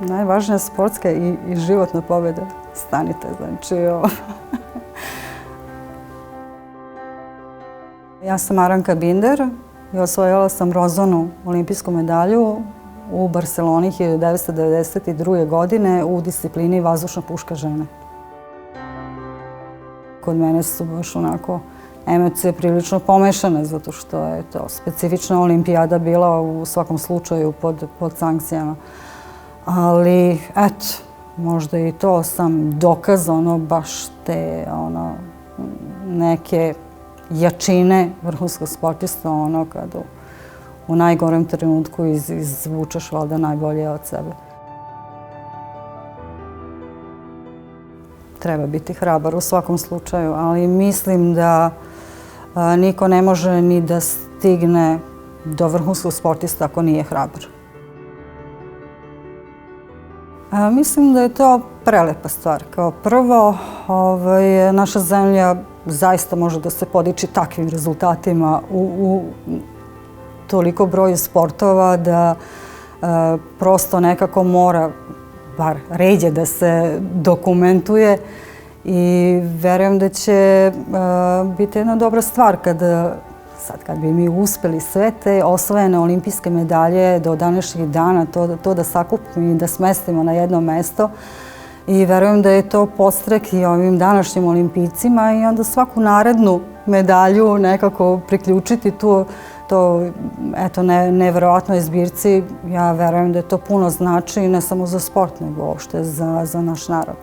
Najvažnija sportska i životna pobjeda. Stanite, znači Ja sam Aranka Binder i osvojila sam bronzanu olimpijsku medalju u Barseloni 1992. godine u disciplini vazdušna puška žene. Kod mene su baš onako emocije prilično pomešane zato što je to specifična olimpijada bila u svakom slučaju pod sankcijama. Ali eto, možda i to sam dokaz baš te neke jačine vrhunskog sportista kada u najgorem trenutku izvučeš valjda najbolje od sebe. Treba biti hrabar u svakom slučaju, ali mislim da niko ne može ni da stigne do vrhunskog sportista ako nije hrabar. Mislim da je to prelepa stvar. Kao prvo, naša zemlja zaista može da se podiči takvim rezultatima u toliko broju sportova da prosto nekako mora, bar ređe, da se dokumentuje i verujem da će biti jedna dobra stvar kad bi mi uspeli sve te osvojene olimpijske medalje do današnjih dana to da sakupimo i da smestimo na jedno mesto. I verujem da je to podstrek i ovim današnjim olimpijcima i onda svaku narednu medalju nekako priključiti eto, neverovatnoj zbirci. Ja verujem da je to puno znači ne samo za sport, nego uopšte za naš narod.